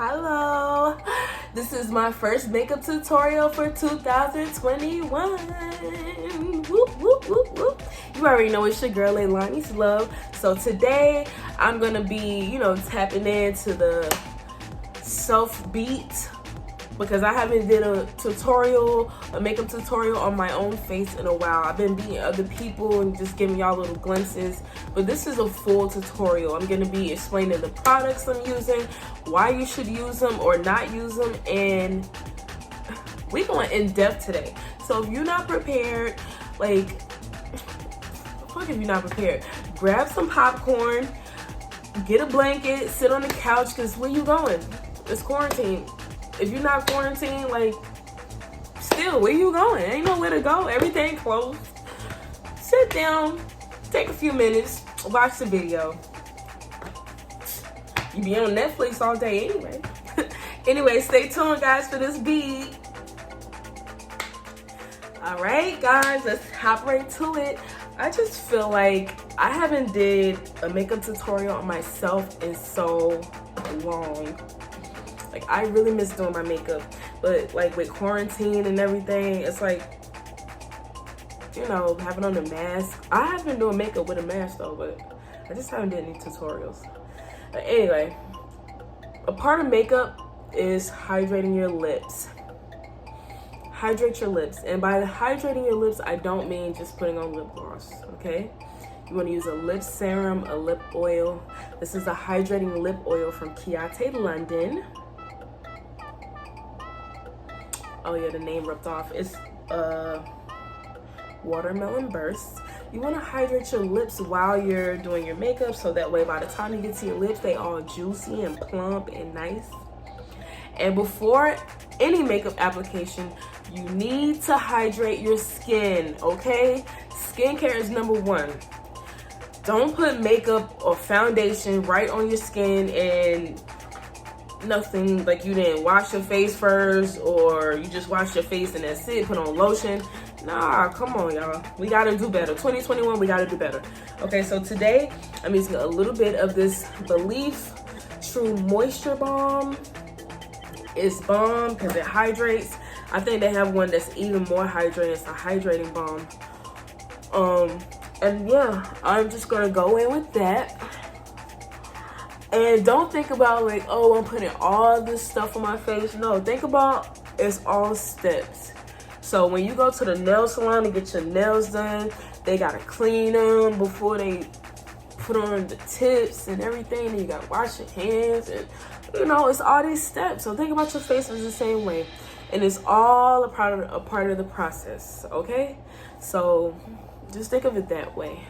Hello, this is my first makeup tutorial for 2021. Whoop, whoop, whoop, whoop. You already know it's your girl Leilani's Love. So today I'm gonna be, tapping into the self beat because I haven't did a makeup tutorial on my own face in a while. I've been beating other people and just giving y'all little glimpses, but this is a full tutorial. I'm gonna be explaining the products I'm using, why you should use them or not use them, and we're going in depth today. So if you're not prepared, fuck if you're not prepared, grab some popcorn, get a blanket, sit on the couch, because where you going? It's quarantine. If you're not quarantined, still, where you going? Ain't nowhere to go. Everything closed. Sit down, take a few minutes, watch the video. You be on Netflix all day anyway. Anyway, stay tuned, guys, for this beat. All right, guys, let's hop right to it. I just feel like I haven't did a makeup tutorial on myself in so long. I really miss doing my makeup, but with quarantine and everything, it's having on a mask. I have been doing makeup with a mask though, but I just haven't did any tutorials. But anyway, a part of makeup is hydrating your lips. Hydrate your lips, and by hydrating your lips, I don't mean just putting on lip gloss, okay? You want to use a lip serum, a lip oil. This is a hydrating lip oil from Kyoto, London. Oh yeah, the name ripped off. It's watermelon burst. You want to hydrate your lips while you're doing your makeup, so that way by the time you get to your lips, they all juicy and plump and nice. And before any makeup application, you need to hydrate your skin, okay? Skincare is number one. Don't put makeup or foundation right on your skin and nothing, you didn't wash your face first, or you just wash your face and that's it, put on lotion. Nah, come on, y'all. We gotta do better. 2021, we gotta do better. Okay, so today I'm using a little bit of this Belief True Moisture Balm. It's bomb because it hydrates. I think they have one that's even more hydrating. It's a hydrating balm. And yeah, I'm just gonna go in with that. And don't think about oh, I'm putting all this stuff on my face. No, think about it's all steps. So when you go to the nail salon to get your nails done, they gotta clean them before they put on the tips and everything. And you gotta wash your hands, and it's all these steps. So think about your face as the same way, and it's all a part of the process. Okay, so just think of it that way.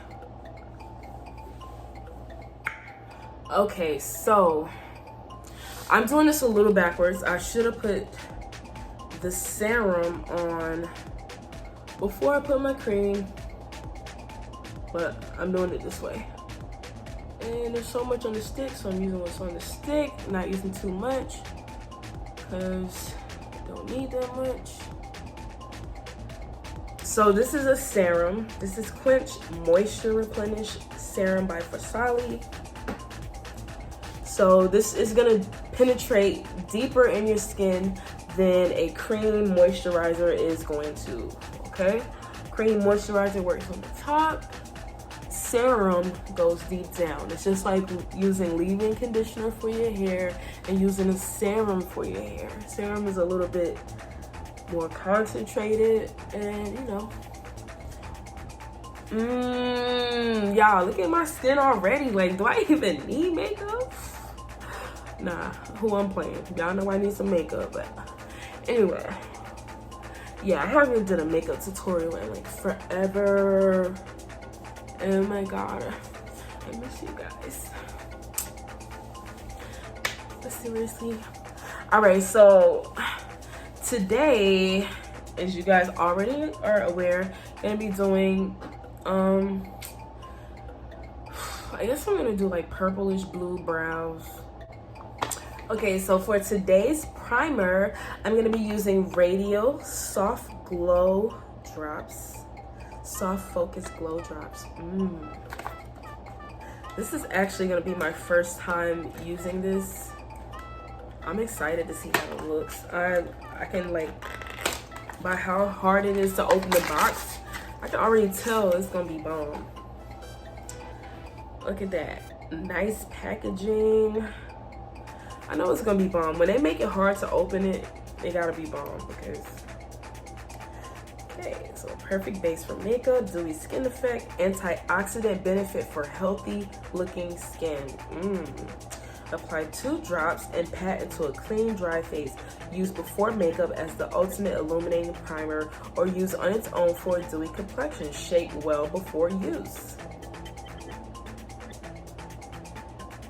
Okay, so I'm doing this a little backwards. I should have put the serum on before I put my cream, but I'm doing it this way. And there's so much on the stick, so I'm using what's on the stick, not using too much because I don't need that much. So this is a serum. This is Quench Moisture Replenish Serum by Fasali. So this is gonna penetrate deeper in your skin than a cream moisturizer is going to, okay? Cream moisturizer works on the top. Serum goes deep down. It's just like using leave-in conditioner for your hair and using a serum for your hair. Serum is a little bit more concentrated, and y'all, look at my skin already. Do I even need makeup? Nah, who I'm playing. Y'all know I need some makeup, but anyway. Yeah, I haven't done a makeup tutorial in forever. Oh my god, I miss you guys. But seriously. Alright, so today, as you guys already are aware, I'm gonna be doing I guess I'm gonna do purplish blue brows. Okay, so for today's primer, I'm gonna be using Radial Soft Glow Drops. Soft Focus Glow Drops. This is actually gonna be my first time using this. I'm excited to see how it looks. I can, like, by how hard it is to open the box, I can already tell it's gonna be bomb. Look at that, nice packaging. I know it's gonna be bomb. When they make it hard to open it, they gotta be bomb because, okay, so perfect base for makeup, dewy skin effect, antioxidant benefit for healthy looking skin. Apply 2 drops and pat into a clean, dry face. Use before makeup as the ultimate illuminating primer or use on its own for a dewy complexion. Shake well before use.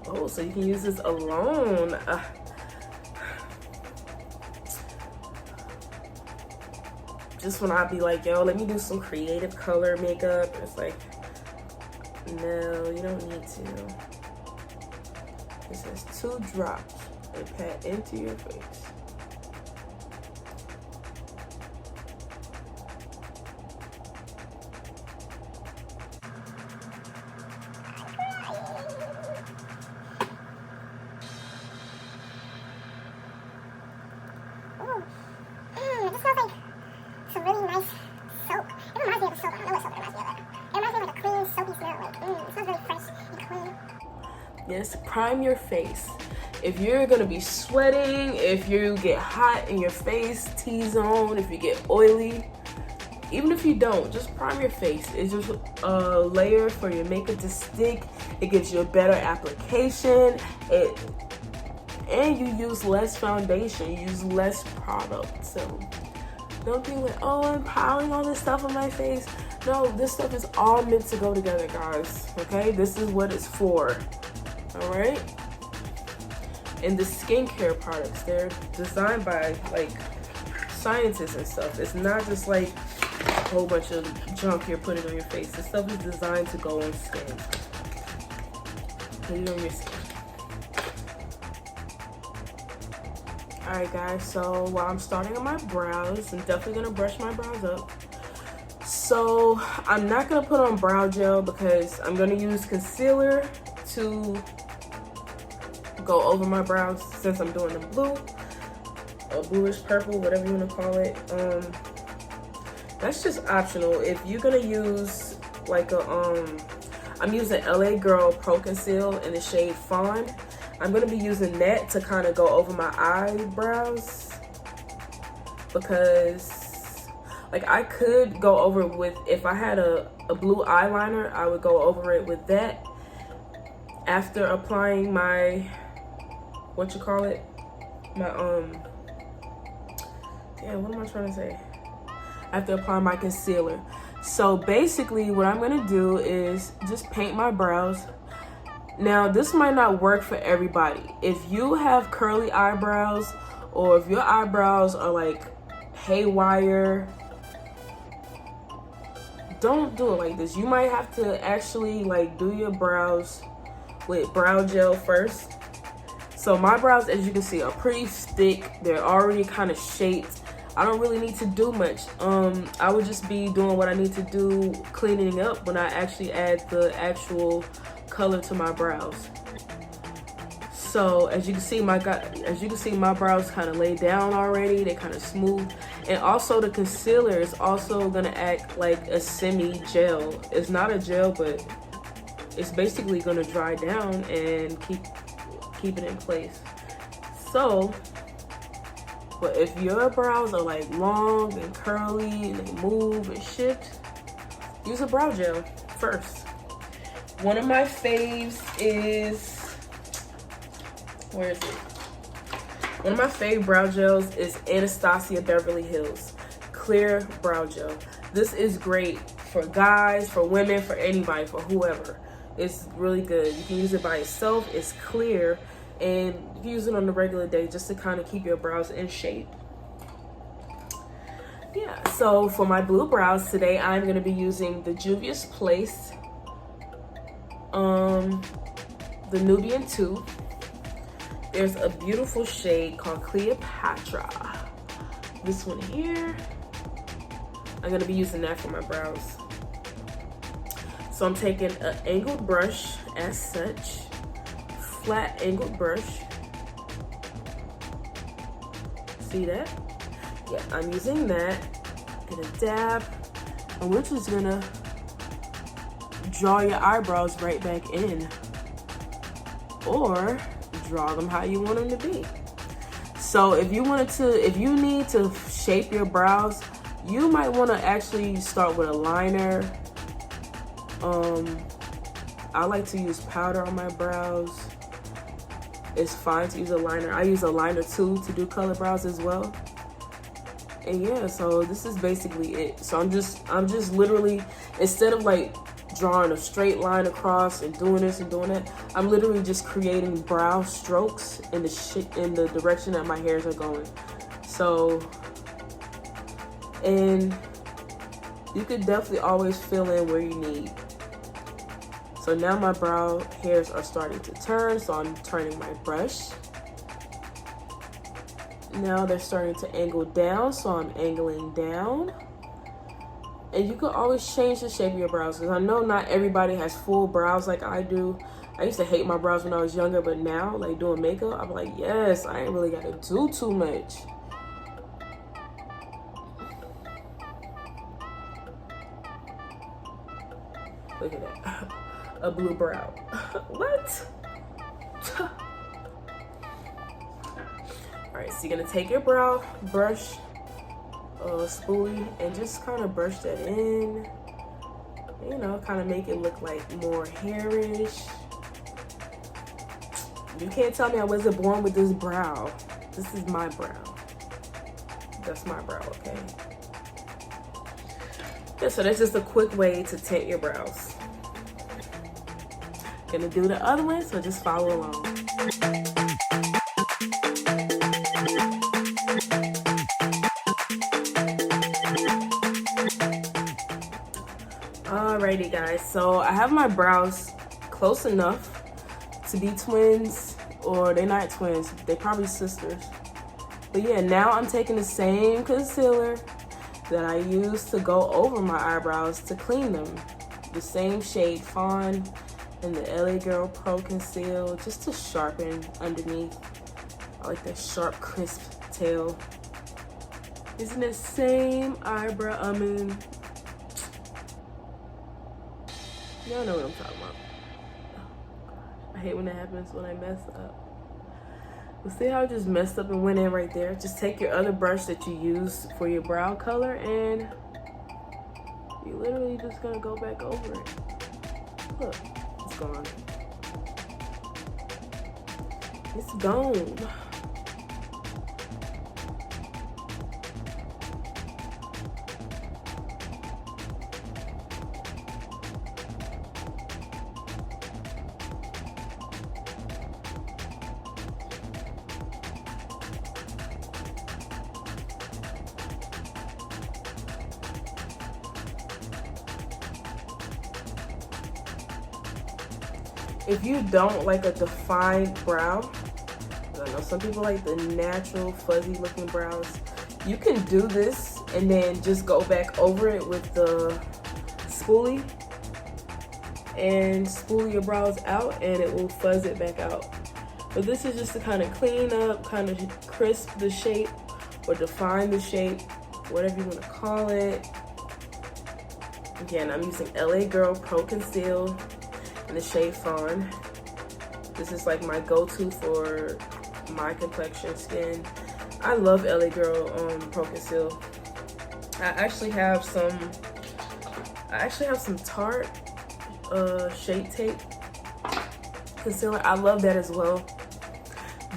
Oh, so you can use this alone. Just when I be like, yo, let me do some creative color makeup. It's like, no, you don't need to. It says 2 drops and pat into your face. This smells like some really nice soap. It reminds me of a soap. I don't know what soap it reminds me of. It reminds me of like a clean, soapy smell. Like, it smells really fresh and clean. Yes, prime your face. If you're gonna be sweating, if you get hot in your face, T-zone, if you get oily, even if you don't, just prime your face. It's just a layer for your makeup to stick. It gives you a better application. And you use less foundation, you use less product. So don't think like, oh, I'm piling all this stuff on my face. No, this stuff is all meant to go together, guys. Okay, this is what it's for. All right. And the skincare products, they're designed by like scientists and stuff. It's not just like a whole bunch of junk you're putting on your face. This stuff is designed to go on skin. Put it on your skin. Alright guys, so while I'm starting on my brows, I'm definitely gonna brush my brows up. So I'm not gonna put on brow gel because I'm gonna use concealer to go over my brows since I'm doing the blue or bluish purple, whatever you want to call it. That's just optional. If you're gonna use like a I'm using LA Girl Pro Conceal in the shade Fawn. I'm gonna be using that to kind of go over my eyebrows because like I could go over with, if I had a blue eyeliner, I would go over it with that after applying my, what you call it, my yeah, what am I trying to say, after applying my concealer. So basically what I'm gonna do is just paint my brows. Now this might not work for everybody. If you have curly eyebrows or if your eyebrows are like haywire, don't do it like this. You might have to actually like do your brows with brow gel first. So my brows, as you can see, are pretty thick. They're already kind of shaped. I don't really need to do much. I would just be doing what I need to do, cleaning up when I actually add the actual color to my brows. So as you can see, my brows kind of laid down already. They kind of smooth. And also the concealer is also gonna act like a semi gel. It's not a gel, but it's basically gonna dry down and keep it in place. So, but if your brows are like long and curly and they move and shift, use a brow gel first. One of my faves is, where is it? One of my fave brow gels is Anastasia Beverly Hills Clear Brow Gel. This is great for guys, for women, for anybody, for whoever. It's really good. You can use it by itself. It's clear, and you can use it on a regular day just to kind of keep your brows in shape. Yeah, so for my blue brows today, I'm going to be using the Juvia's Place, the Nubian 2. There's a beautiful shade called Cleopatra. This one here, I'm going to be using that for my brows. So I'm taking an angled brush as such, flat angled brush. see that? Yeah, I'm using that. Gonna dab, and we're just gonna draw your eyebrows right back in, or draw them how you want them to be. So if you need to shape your brows, you might want to actually start with a liner. I like to use powder on my brows. It's fine to use a liner. I use a liner too to do color brows as well. And yeah, so this is basically it. So I'm just literally, instead of like drawing a straight line across and doing this and doing that, I'm literally just creating brow strokes in the direction that my hairs are going. So, and you could definitely always fill in where you need. So now my brow hairs are starting to turn, so I'm turning my brush. Now they're starting to angle down, so I'm angling down. And you can always change the shape of your brows, because I know not everybody has full brows like I do. I used to hate my brows when I was younger, but now, like doing makeup, I'm like, yes, I ain't really got to do too much. Look at that. A blue brow. What? All right, so you're gonna take your brow brush, spoolie, and just kind of brush that in. You know, kind of make it look like more hairish. You can't tell me I wasn't born with this brow. This is my brow. That's my brow, okay? Yeah, so that's just a quick way to tint your brows. Gonna do the other one, so just follow along. Alrighty guys, so I have my brows close enough to be twins, or they're not twins, they're probably sisters. But yeah, now I'm taking the same concealer that I used to go over my eyebrows to clean them. The same shade Fawn and the LA Girl Pro Conceal, just to sharpen underneath. I like that sharp, crisp tail. Isn't the same eyebrow, y'all know what I'm talking about. I hate when that happens, when I mess up. But see how I just messed up and went in right there? Just take your other brush that you use for your brow color, and you literally just gonna go back over it. Look, it's gone. It's gone. If you don't like a defined brow, I know some people like the natural fuzzy looking brows, you can do this and then just go back over it with the spoolie and spool your brows out, and it will fuzz it back out. But this is just to kind of clean up, kind of crisp the shape or define the shape, whatever you want to call it. Again, I'm using LA Girl Pro Conceal in the shade Fawn. This is like my go-to for my complexion skin. I love LA Girl Pro Conceal. I actually have some Tarte Shape Tape concealer. I love that as well.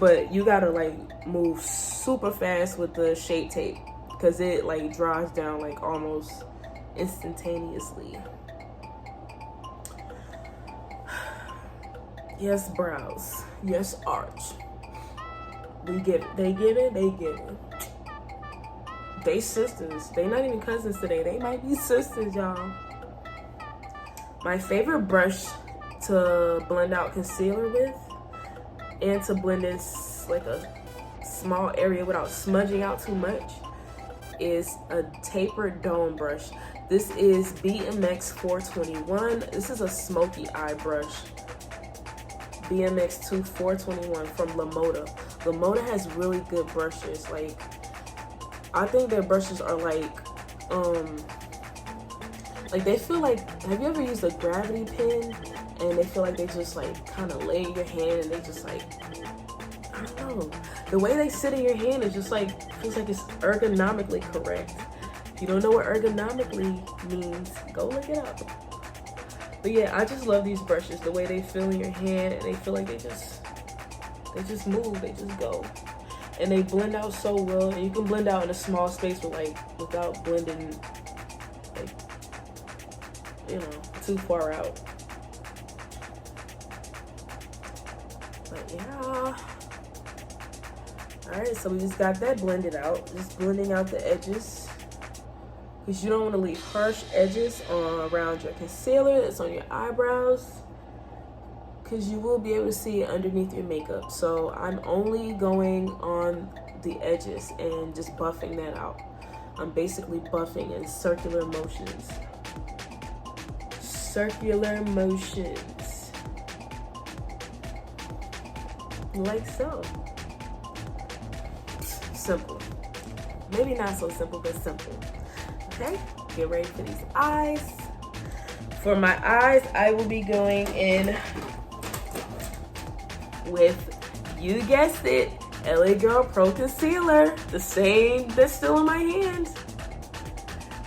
But you gotta like move super fast with the Shape Tape, because it like dries down like almost instantaneously. Yes, brows. Yes, arch. We get it. They get it. They get it. They sisters. They not even cousins today. They might be sisters, y'all. My favorite brush to blend out concealer with, and to blend in like a small area without smudging out too much, is a tapered dome brush. This is BMX 421. This is a smoky eye brush. BMX 421 from Lamoda. Lamoda has really good brushes. Like, I think their brushes are like they feel like, have you ever used a gravity pen and they feel like they just like kind of lay in your hand and they just like, I don't know, the way they sit in your hand is just like, feels like it's ergonomically correct. If you don't know what ergonomically means, go look it up. But yeah, I just love these brushes, the way they feel in your hand, and they feel like they just move, they just go. And they blend out so well, and you can blend out in a small space without blending like, you know, too far out. But yeah. Alright, so we just got that blended out. Just blending out the edges, because you don't want to leave harsh edges around your concealer that's on your eyebrows, because you will be able to see it underneath your makeup. So I'm only going on the edges and just buffing that out. I'm basically buffing in circular motions. Circular motions. Like so. Simple. Maybe not so simple, but simple. Okay, get ready for these eyes. For my eyes, I will be going in with, you guessed it, LA Girl Pro Concealer, the same that's still in my hand.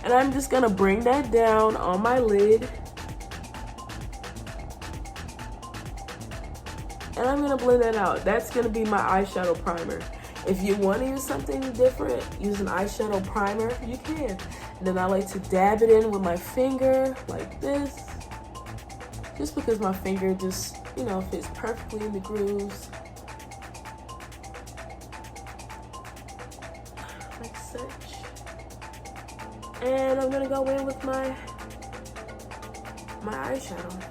And I'm just gonna bring that down on my lid. And I'm gonna blend that out. That's gonna be my eyeshadow primer. If you want to use something different, use an eyeshadow primer, you can. And then I like to dab it in with my finger like this. Just because my finger just, you know, fits perfectly in the grooves. Like such. And I'm gonna go in with my eyeshadow.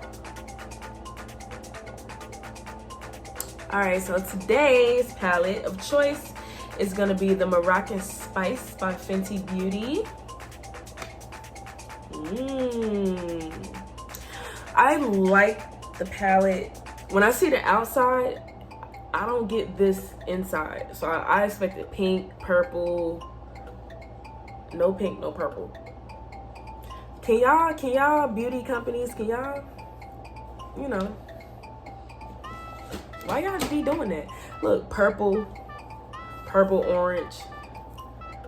Alright, so today's palette of choice is gonna be the Moroccan Spice by Fenty Beauty. I like the palette. When I see the outside, I don't get this inside. So I expected pink, purple. No pink, no purple. Can y'all beauty companies, can y'all, you know, why y'all be doing that? Look, purple, orange.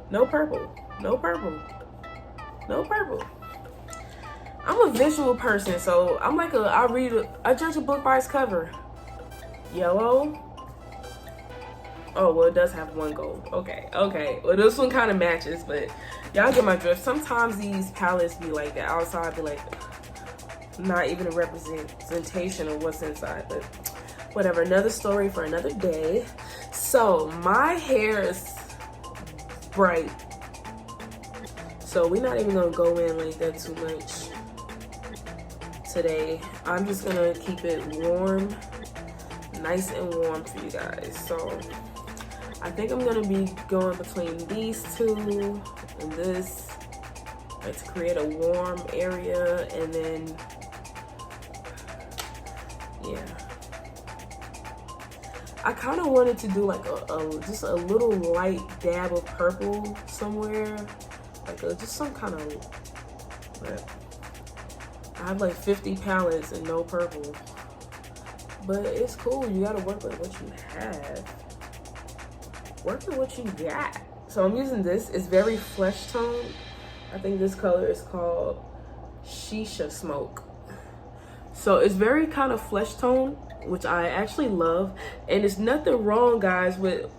No purple, no purple, no purple. I'm a visual person, so I'm like I judge a book by its cover. Yellow. Oh, well, it does have one gold. Okay. Well, this one kind of matches, but y'all get my drift. Sometimes these palettes be like, the outside be like, not even a representation of what's inside, but whatever, another story for another day. So my hair is bright, so we're not even gonna go in like that too much today. I'm just gonna keep it warm, nice and warm for you guys. So I think I'm gonna be going between these two and this, like, to create a warm area, and then yeah, I kind of wanted to do like just a little light dab of purple somewhere, like just some kind of, I have like 50 palettes and no purple, but it's cool. You gotta work with what you have. Work with what you got. So I'm using this. It's very flesh tone. I think this color is called Shisha Smoke. So it's very kind of flesh tone, which I actually love. And there's nothing wrong, guys, with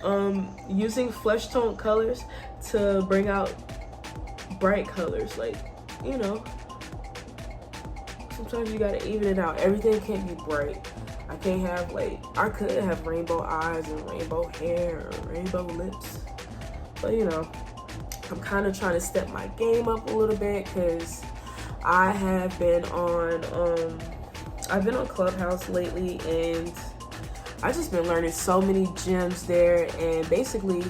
using flesh tone colors to bring out bright colors. Like, you know, sometimes you gotta even it out. Everything can't be bright. I can't have, like, I could have rainbow eyes and rainbow hair or rainbow lips, but you know, I'm kind of trying to step my game up a little bit, because I have been on I've been on Clubhouse lately, and I just been learning so many gems there. And basically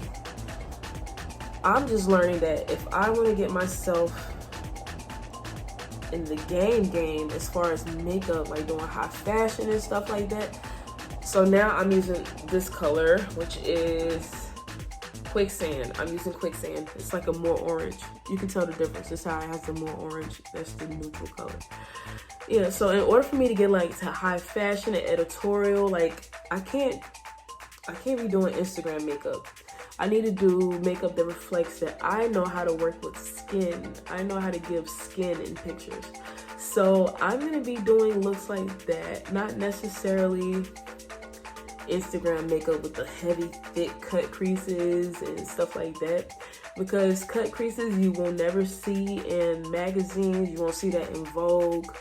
I'm just learning that if I want to get myself in the game as far as makeup, like doing high fashion and stuff like that. So now I'm using this color, which is quicksand. I'm using quicksand. It's like a more orange. You can tell the difference. This side has the more orange. That's the neutral color. Yeah, so in order for me to get like to high fashion and editorial, like I can't be doing Instagram makeup. I need to do makeup that reflects that I know how to work with skin. I know how to give skin in pictures. So I'm gonna be doing looks like that, not necessarily Instagram makeup with the heavy, thick cut creases and stuff like that. Because cut creases you will never see in magazines. You won't see that in Vogue.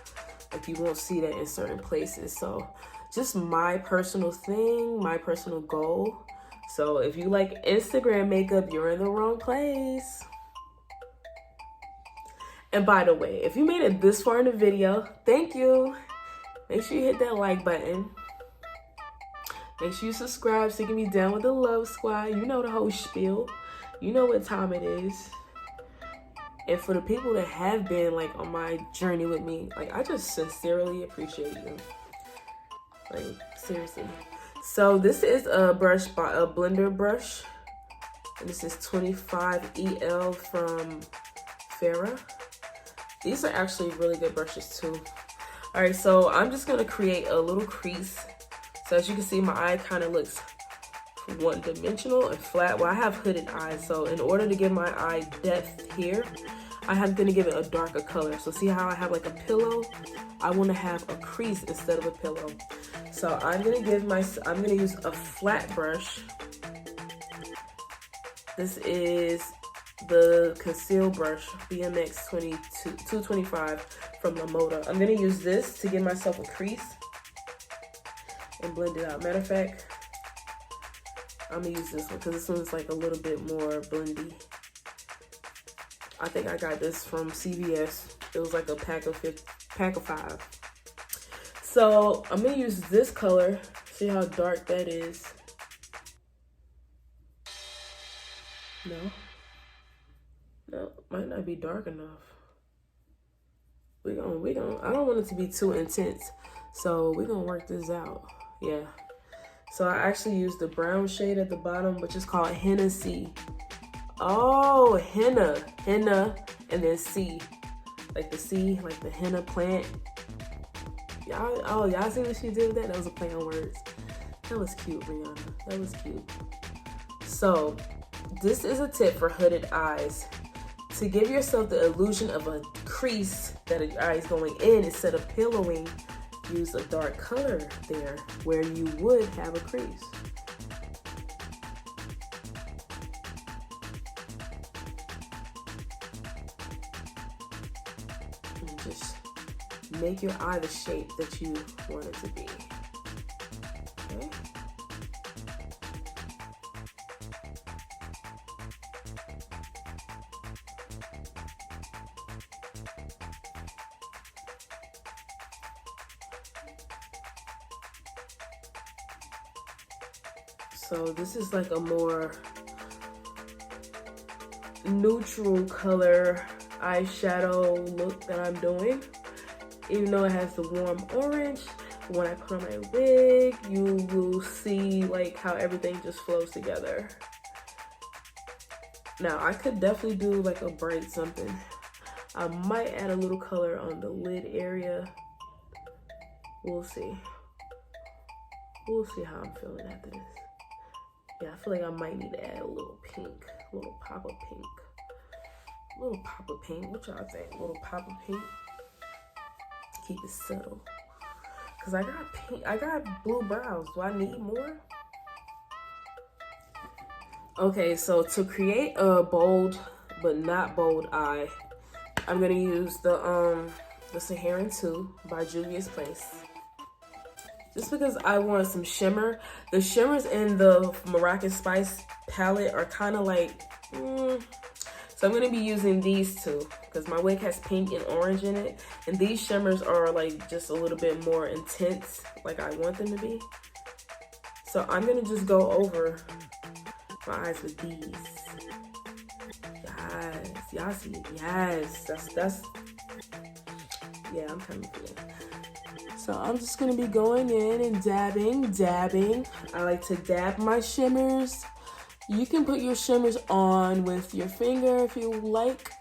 Like you won't see that in certain places. So just my personal thing, my personal goal. So if you like Instagram makeup, you're in the wrong place. And by the way, if you made it this far in the video, thank you. Make sure you hit that like button. Make sure you subscribe so you can be down with the love squad. You know the whole spiel. You know what time it is. And for the people that have been like on my journey with me, like I just sincerely appreciate you. Like seriously. So this is a brush by a blender brush. And this is 25 EL from Farrah. These are actually really good brushes too. All right, so I'm just gonna create a little crease. So as you can see, my eye kind of looks one-dimensional and flat. Well, I have hooded eyes, so in order to give my eye depth here, I'm gonna give it a darker color. So see how I have like a pillow? I wanna have a crease instead of a pillow. So I'm gonna use a flat brush. This is the conceal brush, BMX 225 from Lamoda. I'm gonna use this to give myself a crease and blend it out. Matter of fact, I'm gonna use this one because this one's like a little bit more blendy. I think I got this from CVS. It was like a pack of 5. So I'm gonna use this color. See how dark that is? No, might not be dark enough. We gonna. I don't want it to be too intense, so we're gonna work this out. Yeah. So I actually used the brown shade at the bottom, which is called Henna C. Oh, henna, and then C, like the C, like the henna plant. Y'all see what she did with that? That was a play on words. That was cute, Rihanna. That was cute. So this is a tip for hooded eyes. To give yourself the illusion of a crease that your eye is going in instead of pillowing, use a dark color there where you would have a crease. And just make your eye the shape that you want it to be. Okay? So this is like a more neutral color eyeshadow look that I'm doing. Even though it has the warm orange, when I put on my wig, you will see like how everything just flows together. Now I could definitely do like a bright something. I might add a little color on the lid area. We'll see. We'll see how I'm feeling after this. Yeah, I feel like I might need to add a little pink, a little pop of pink. A little pop of pink, what y'all think? A little pop of pink? Keep it subtle. Cause I got pink, I got blue brows. Do I need more? Okay, so to create a bold but not bold eye, I'm gonna use the Saharan 2 by Juvia's Place. Just because I want some shimmer. The shimmers in the Moroccan Spice palette are kind of like, So I'm going to be using these two because my wig has pink and orange in it. And these shimmers are like just a little bit more intense, like I want them to be. So I'm going to just go over my eyes with these. Yes, y'all see it? Yes, that's, yeah, I'm coming for it. So I'm just gonna be going in and dabbing. I like to dab my shimmers. You can put your shimmers on with your finger if you like.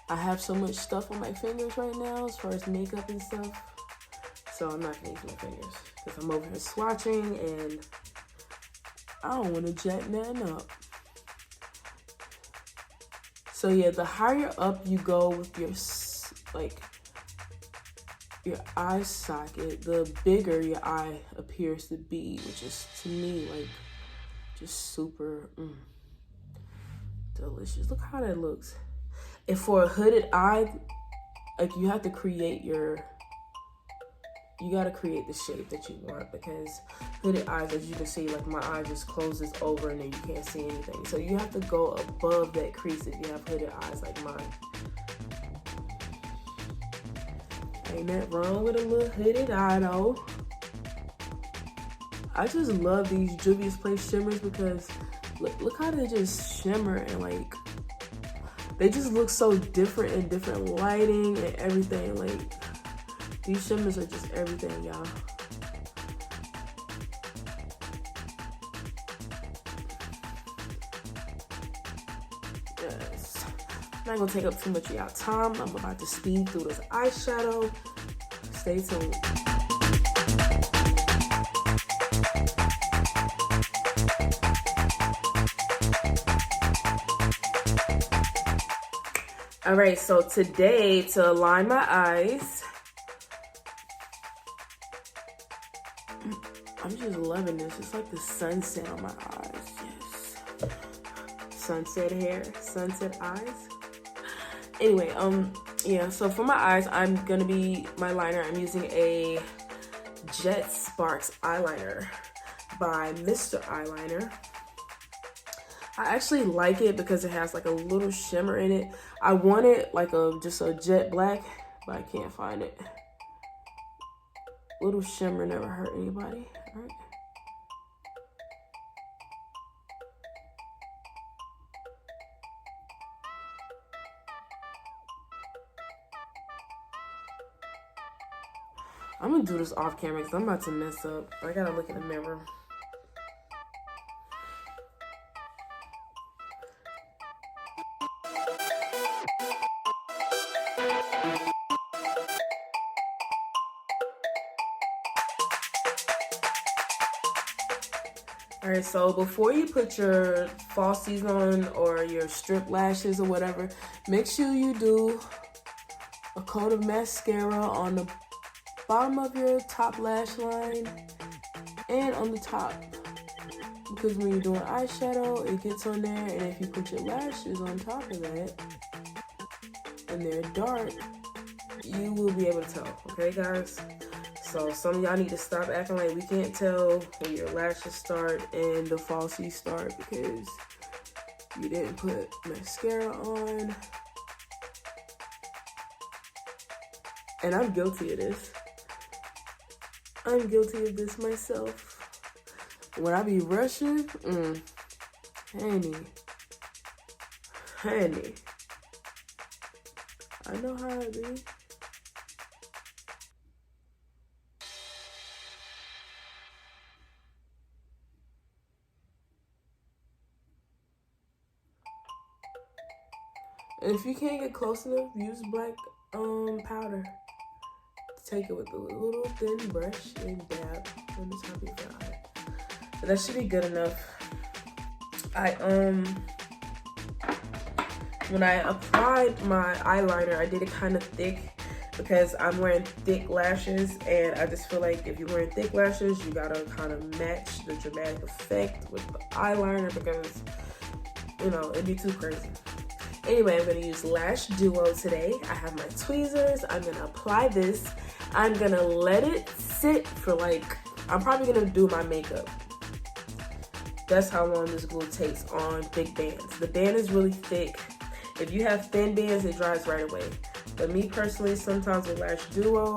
I have so much stuff on my fingers right now as far as makeup and stuff. So I'm not gonna use my fingers because I'm over here swatching and I don't want to jet nothing up. So yeah, the higher up you go with your your eye socket, the bigger your eye appears to be, which is to me like just super delicious. Look how that looks. And for a hooded eye, like you have to create you gotta create the shape that you want, because hooded eyes, as you can see, like my eye just closes over and then you can't see anything. So you have to go above that crease if you have hooded eyes like mine. Ain't that wrong with a little hooded eye though. I just love these Juvia's Place shimmers because look how they just shimmer and like they just look so different in different lighting and everything. Like these shimmers are just everything, y'all. Yes. I'm not gonna take up too much of y'all time. I'm about to speed through this eyeshadow. Stay tuned. All right, so today to align my eyes, I'm just loving this. It's like the sunset on my eyes. Yes. Sunset hair, sunset eyes. Anyway, yeah, so for my eyes, my liner, I'm using a Jet Sparks eyeliner by Mr. Eyeliner. I actually like it because it has like a little shimmer in it. I wanted like just a jet black, but I can't find it. Little shimmer never hurt anybody, right? I'm gonna do this off camera because I'm about to mess up. I gotta look in the mirror. All right, so before you put your falsies on or your strip lashes or whatever, make sure you do a coat of mascara on the bottom of your top lash line and on the top, because when you're doing eyeshadow, it gets on there, and if you put your lashes on top of that and they're dark, you will be able to tell, okay guys? So some of y'all need to stop acting like we can't tell when your lashes start and the falsies start because you didn't put mascara on. And I'm guilty of this. I'm guilty of this myself. When I be rushing, honey, I know how it be. And if you can't get close enough, use black powder. Take it with a little thin brush and dab on the top of your eye. But that should be good enough. When I applied my eyeliner, I did it kind of thick because I'm wearing thick lashes, and I just feel like if you're wearing thick lashes, you gotta kind of match the dramatic effect with the eyeliner because, you know, it'd be too crazy. Anyway, I'm gonna use Lash Duo today. I have my tweezers. I'm gonna apply this. I'm gonna let it sit for I'm probably gonna do my makeup. That's how long this glue takes on thick bands. The band is really thick. If you have thin bands, it dries right away. But me personally, sometimes with Lash Duo,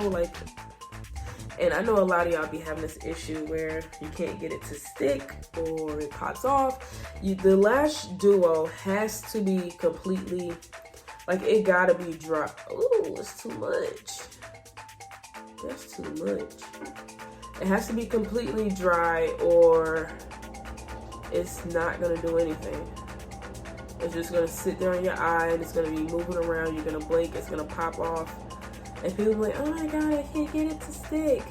and I know a lot of y'all be having this issue where you can't get it to stick or it pops off. The Lash Duo has to be completely, it gotta be dry. Ooh, it's too much. That's too much. It has to be completely dry or it's not gonna do anything. It's just gonna sit there on your eye and it's gonna be moving around. You're gonna blink, it's gonna pop off. And people are like, oh my God, I can't get it to stick.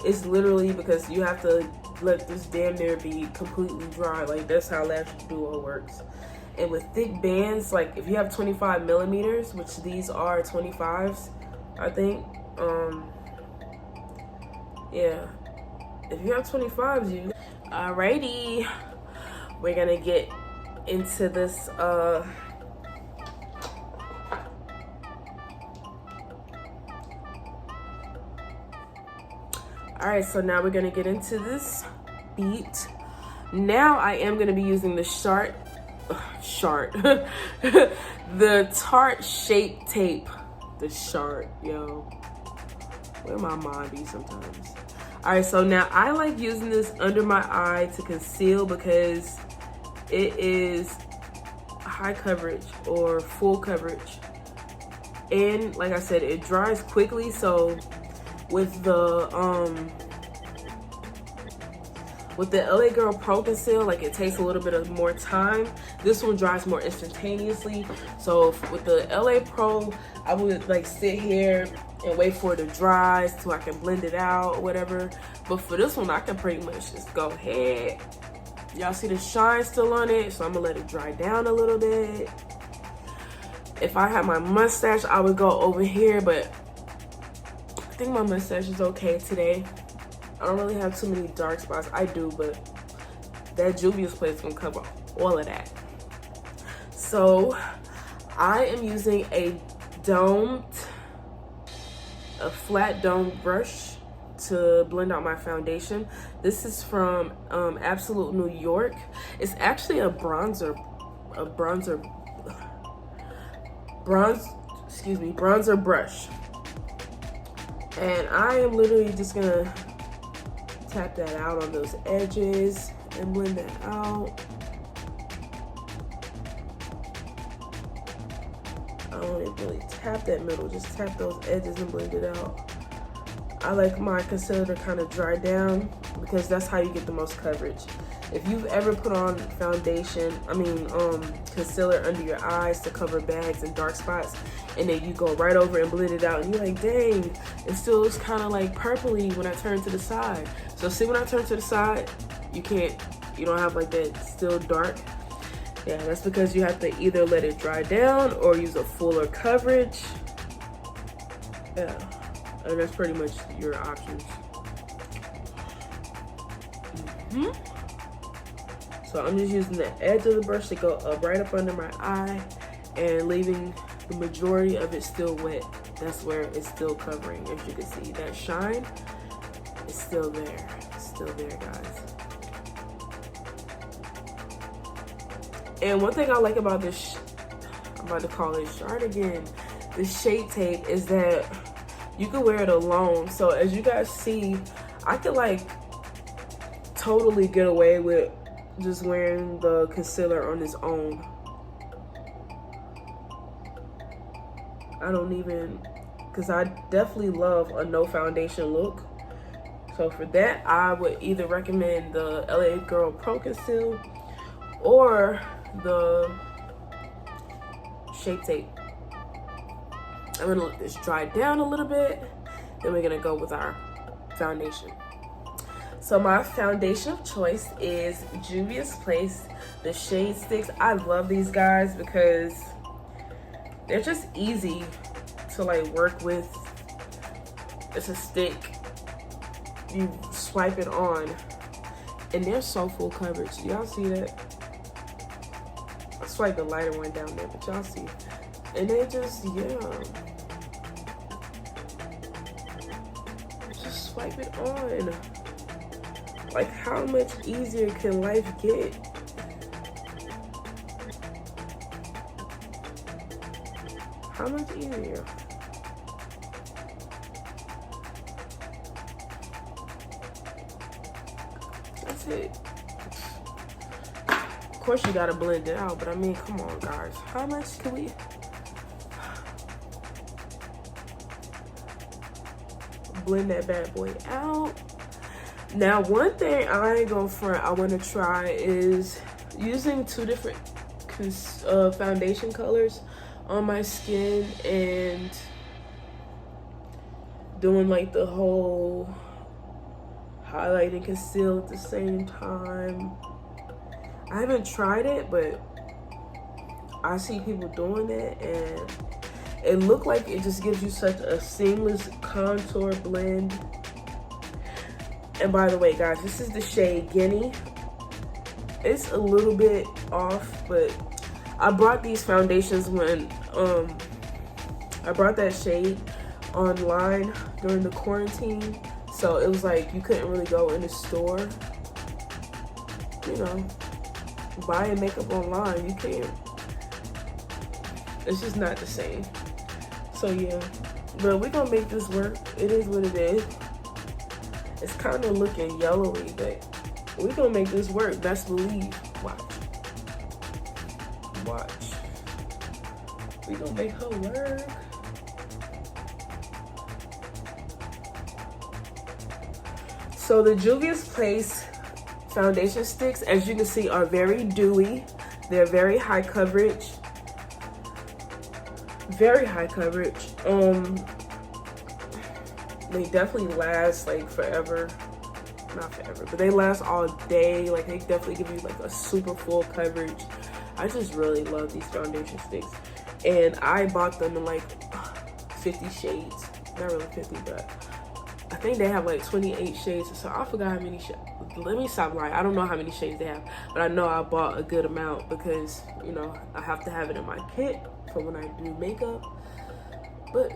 It's literally because you have to let this damn near be completely dry. Like, that's how Lash Duo works. And with thick bands, like if you have 25 millimeters, which these are 25s, I think. Yeah. If you have 25s, you... Alrighty. We're gonna get into this, Alright, so now we're gonna get into this beat. Now I am gonna be using the the Tarte Shape Tape. The Shart, yo. Where my mind be sometimes. Alright, so now I like using this under my eye to conceal because it is high coverage or full coverage. And like I said, it dries quickly, so with the LA Girl Pro Conceal, like it takes a little bit of more time. This one dries more instantaneously. So with the LA Pro, I would like sit here and wait for it to dry so I can blend it out or whatever. But for this one, I can pretty much just go ahead. Y'all see the shine still on it, so I'm gonna let it dry down a little bit. If I had my mustache, I would go over here, but I think my mustache is okay today. I don't really have too many dark spots. I do, but that Juvia's Place is gonna cover all of that. So I am using a flat domed brush to blend out my foundation. This is from Absolute New York. It's actually a bronzer brush. And I am literally just gonna tap that out on those edges and blend that out. I don't even really tap that middle, just tap those edges and blend it out. I like my concealer to kind of dry down because that's how you get the most coverage. If you've ever put on concealer under your eyes to cover bags and dark spots, and then you go right over and blend it out, and you're like, dang, it still looks kind of like purpley when I turn to the side. So see, when I turn to the side, you don't have like that still dark. Yeah, that's because you have to either let it dry down or use a fuller coverage. Yeah, and that's pretty much your options. So I'm just using the edge of the brush to go right up under my eye and leaving the majority of it still wet. That's where it's still covering. As you can see, that shine is still there. It's still there, guys. And one thing I like about this, I'm about to call it Shart again, this Shape Tape, is that you can wear it alone. So as you guys see, I could like totally get away with just wearing the concealer on its own. I don't even, because I definitely love a no foundation look. So for that, I would either recommend the LA Girl Pro Conceal or the Shape Tape. I'm gonna let this dry down a little bit, then we're gonna go with our foundation. So my foundation of choice is Juvia's Place, the shade sticks. I love these guys because they're just easy to like work with. It's a stick, you swipe it on, and they're so full coverage. Y'all see that? I swiped the lighter one down there, but y'all see. And they just, yeah. Just swipe it on. Like, how much easier can life get? How much easier? That's it. Of course you gotta blend it out, but I mean, come on guys. How much can we? Blend that bad boy out. Now, one thing I ain't gonna front, I want to try is using two different foundation colors on my skin and doing like the whole highlight and conceal at the same time. I haven't tried it, but I see people doing it and it looked like it just gives you such a seamless contour blend. And by the way, guys, this is the shade Guinea. It's a little bit off, but I brought these foundations when I brought that shade online during the quarantine. So it was like you couldn't really go in the store, you know, buying makeup online. You can't. It's just not the same. So yeah, but we're gonna make this work. It is what it is. It's kind of looking yellowy, but we're gonna make this work. Best believe. Watch. Watch. We gonna make her work. So the Juvia's Place foundation sticks, as you can see, are very dewy. They're very high coverage. Very high coverage. They definitely last like forever. Not forever, but they last all day. Like they definitely give you like a super full coverage. I just really love these foundation sticks. And I bought them in like 50 shades. Not really 50, but I think they have like 28 shades. So I forgot how many shades. Let me stop lying. I don't know how many shades they have, but I know I bought a good amount because, you know, I have to have it in my kit for when I do makeup. But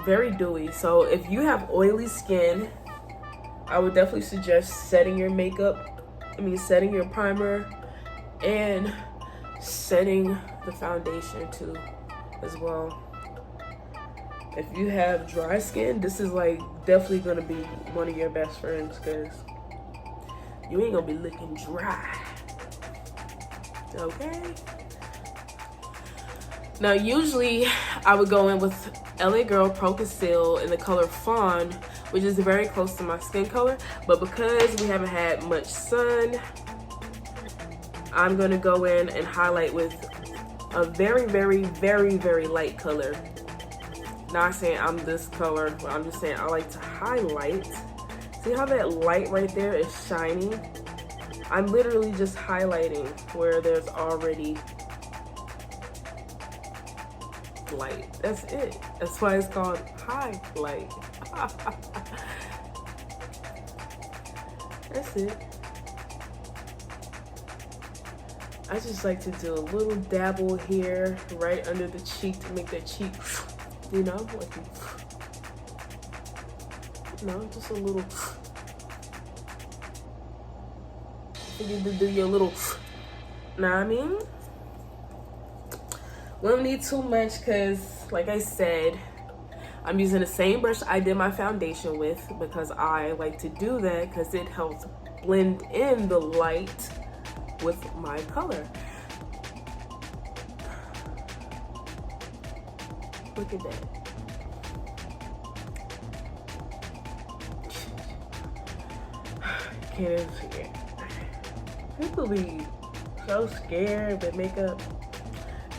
very dewy. So if you have oily skin, I would definitely suggest setting your setting your primer and setting the foundation too as well. If you have dry skin, this is like definitely gonna be one of your best friends because you ain't gonna be looking dry. Okay. Now usually I would go in with LA Girl Pro Conceal in the color Fawn, which is very close to my skin color, but because we haven't had much sun, I'm gonna go in and highlight with a very, very, very, very light color. Not saying I'm this color, but I'm just saying I like to highlight. See how that light right there is shining? I'm literally just highlighting where there's already light. That's it. That's why it's called highlight. That's it. I just like to do a little dabble here right under the cheek to make that cheek, you know, like, you know, just a little. You need to do your little, know what I mean? We don't need too much because, like I said, I'm using the same brush I did my foundation with because I like to do that because it helps blend in the light with my color. Look at that. Can't even forget. People be so scared with makeup.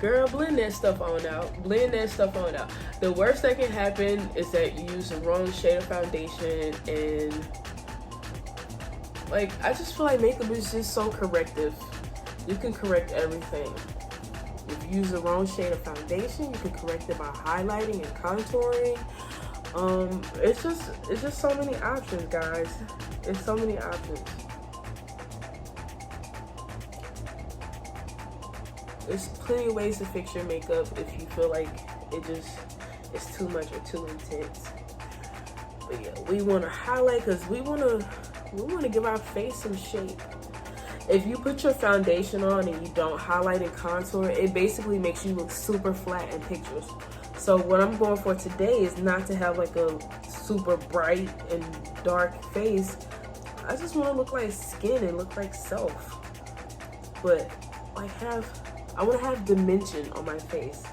Girl, blend that stuff on out. Blend that stuff on out. The worst that can happen is that you use the wrong shade of foundation, and like, I just feel like makeup is just so corrective. You can correct everything. If you use the wrong shade of foundation, you can correct it by highlighting and contouring. It's just so many options, guys. It's so many options. There's plenty of ways to fix your makeup if you feel like it's too much or too intense. But yeah, we want to highlight because we want to give our face some shape. If you put your foundation on and you don't highlight and contour, it basically makes you look super flat in pictures. So what I'm going for today is not to have like a super bright and dark face. I just want to look like skin and look like self. But like I want to have dimension on my face.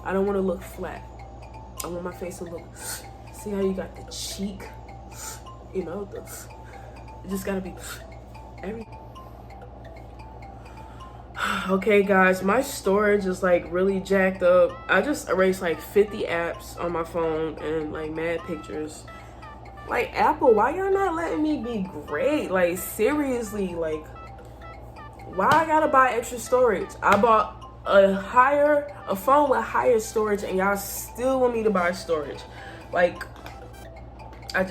I don't want to look flat. I want my face to look See how you got the cheek? You know, it just gotta be everything. Okay guys, my storage is like really jacked up. I just erased like 50 apps on my phone and like mad pictures. Like, Apple, why y'all not letting me be great? Like, seriously, like, why I gotta buy extra storage? I bought a phone with higher storage and y'all still want me to buy storage. Like, I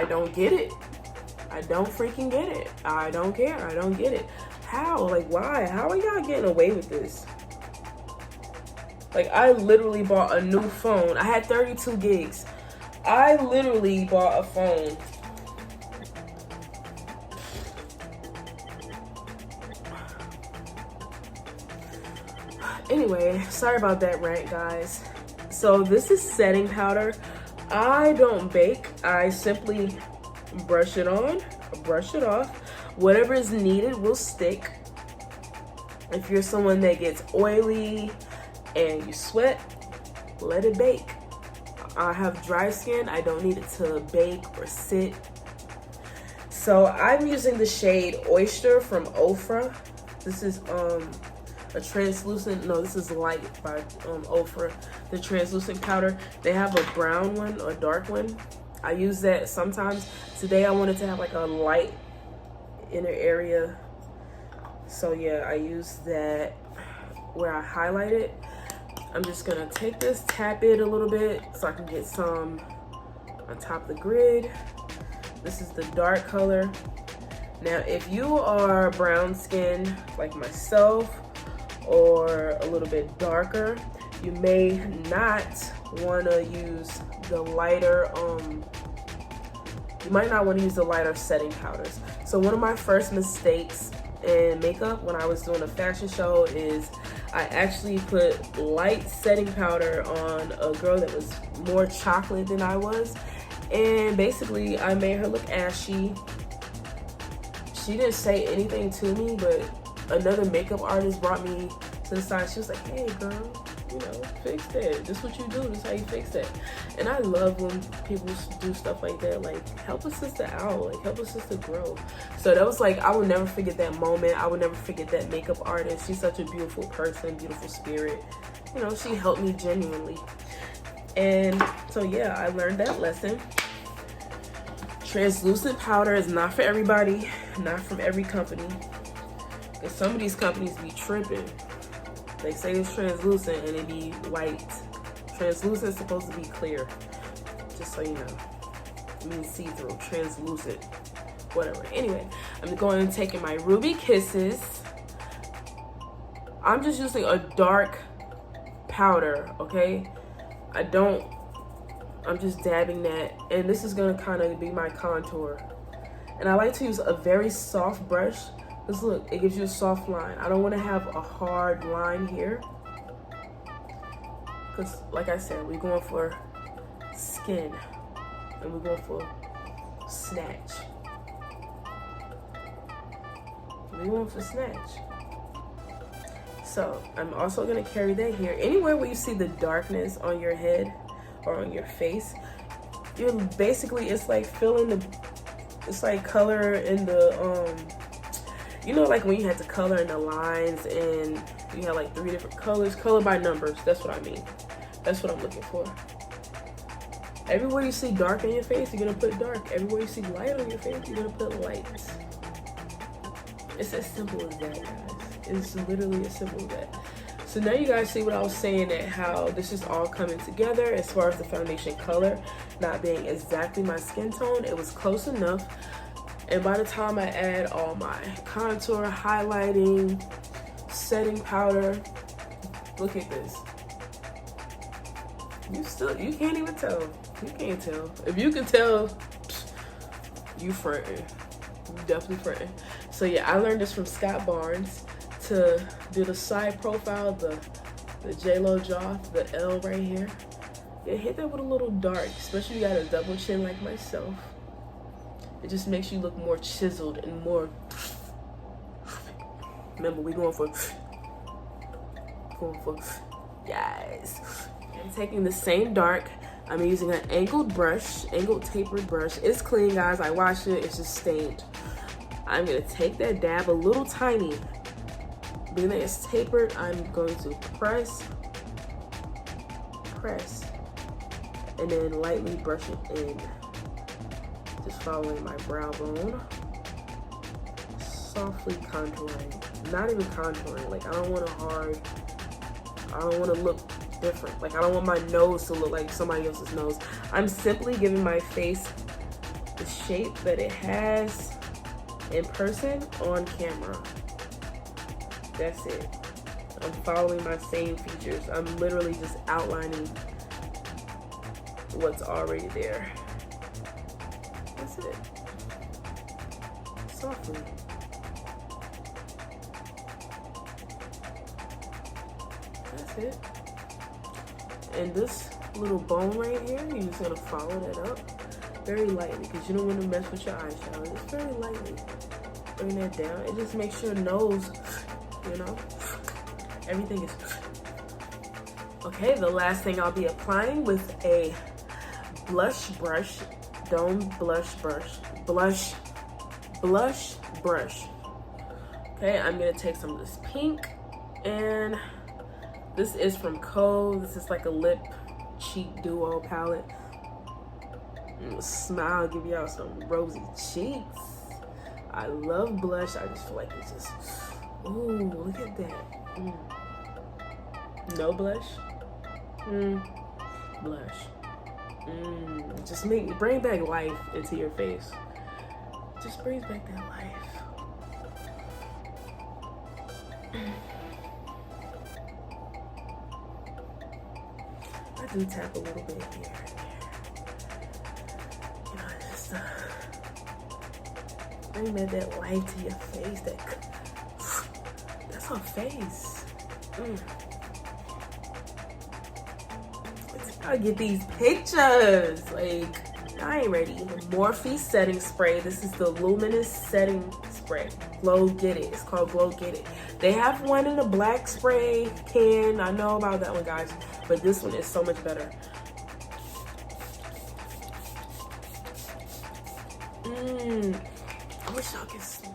don't get it. I don't freaking get it. I don't care. I don't get it. How? Like, why? How are y'all getting away with this? Like, I literally bought a new phone. I had 32 gigs. I literally bought a phone. Anyway, sorry about that rant, guys. So this is setting powder. I don't bake. I simply brush it on, brush it off. Whatever is needed will stick. If you're someone that gets oily and you sweat, let it bake. I have dry skin. I don't need it to bake or sit. So I'm using the shade Oyster from Ofra. This is a translucent, no, this is Light by Ofra, the translucent powder. They have a brown one or dark one. I use that sometimes. Today I wanted to have like a light inner area. So yeah, I use that where I highlight it. I'm just gonna take this, tap it a little bit so I can get some on top of the grid. This is the dark color. Now, if you are brown skin like myself or a little bit darker, you may not wanna use the lighter, you might not wanna use the lighter setting powders. So one of my first mistakes in makeup when I was doing a fashion show is I actually put light setting powder on a girl that was more chocolate than I was. And basically I made her look ashy. She didn't say anything to me, but another makeup artist brought me to the side. She was like, hey girl, you know, fix that. This is what you do, this is how you fix that. And I love when people do stuff like that, like help a sister out, like help a sister grow. So that was like, I will never forget that moment. I will never forget that makeup artist. She's such a beautiful person, beautiful spirit. You know, she helped me genuinely. And so yeah, I learned that lesson. Translucent powder is not for everybody, not from every company. Because some of these companies be tripping. They say it's translucent and it be white. Translucent is supposed to be clear. Just so you know. It means see-through, translucent, whatever. Anyway, I'm going and taking my Ruby Kisses. I'm just using a dark powder, okay? I'm just dabbing that. And this is gonna kind of be my contour. And I like to use a very soft brush. Because look, it gives you a soft line. I don't want to have a hard line here. Because like I said, we're going for skin. And we're going for snatch. We're going for snatch. So I'm also going to carry that here. Anywhere where you see the darkness on your head or on your face, you're basically, it's like filling the, it's like color in the, you know, like when you had to color in the lines and you had like 3 different colors, color by numbers. That's what I mean. That's what I'm looking for. Everywhere you see dark on your face, you're gonna put dark. Everywhere you see light on your face, you're gonna put light. It's as simple as that, guys. It's literally as simple as that. So now you guys see what I was saying, that how this is all coming together as far as the foundation color not being exactly my skin tone. It was close enough. And by the time I add all my contour, highlighting, setting powder, look at this. You can't even tell. You can't tell. If you can tell, you frontin'. You definitely frontin'. So yeah, I learned this from Scott Barnes to do the side profile, the J-Lo jaw, the L right here. Yeah, hit that with a little dark, especially if you got a double chin like myself. It just makes you look more chiseled and more, remember, we're going for, yes. I'm taking the same dark I'm using an angled tapered brush. It's clean, guys. I washed it. It's just stained. I'm gonna take that dab a little tiny. Being that it's tapered, I'm going to press, and then lightly brush it in. Just following my brow bone. Softly contouring. Not even contouring. Like, I don't want to look different. Like, I don't want my nose to look like somebody else's nose. I'm simply giving my face the shape that it has in person on camera. That's it. I'm following my same features. I'm literally just outlining what's already there. That's it. Softly. That's it. And this little bone right here, you're just gonna follow that up very lightly because you don't want to mess with your eyeshadow. Just very lightly. Bring that down. It just makes your nose, you know, everything is okay. The last thing I'll be applying with a blush brush, blush brush. Okay, I'm gonna take some of this pink, and this is from Cove. This is like a lip cheek duo palette. Smile, give y'all some rosy cheeks. I love blush. I just feel like it's just, ooh, look at that. No blush. Blush. Just bring back life into your face. Just brings back that life. I do tap a little bit here. You know, just bring back that life to your face. That's her face. I get these pictures. Like, I ain't ready. Morphe setting spray. This is the luminous setting spray. Glow Get It. It's called Glow Get It. They have one in a black spray can. I know about that one, guys, but this one is so much better. I wish y'all could smell.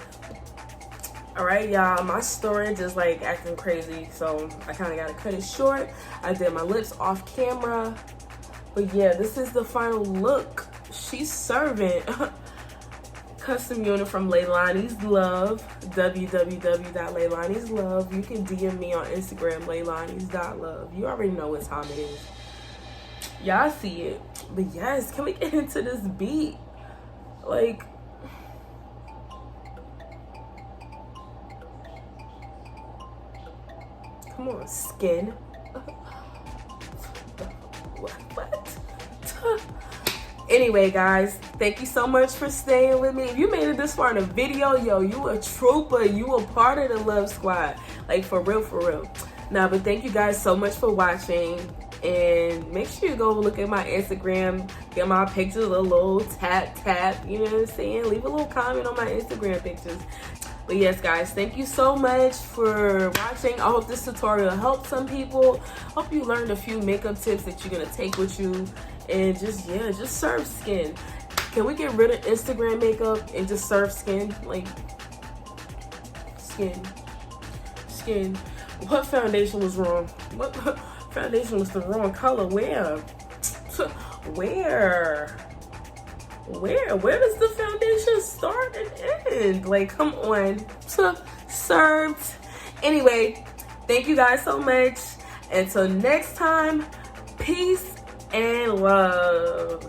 All right, y'all, my storage is like acting crazy, so I kind of got to cut it short. I did my lips off camera, but yeah, this is the final look. She's serving. Custom unit from Leilani's Love, www.Leilani's Love. You can DM me on Instagram, Leilani's.love. You already know what time it is. Y'all see it. But yes, can we get into this beat? Like, come on, skin. What? Anyway, guys, thank you so much for staying with me. If you made it this far in the video, yo, you a trooper. You a part of the Love Squad. Like, for real, for real. Nah, but thank you guys so much for watching. And make sure you go look at my Instagram. Get my pictures, a little tap. You know what I'm saying? Leave a little comment on my Instagram pictures. But yes, guys, thank you so much for watching. I hope this tutorial helped some people. Hope you learned a few makeup tips that you're going to take with you. And just serve skin. Can we get rid of Instagram makeup and just serve skin? Like, skin. What foundation was wrong? What foundation was the wrong color? Where does the foundation start and end? Like, come on. Served. Anyway, thank you guys so much. Until next time, peace and love.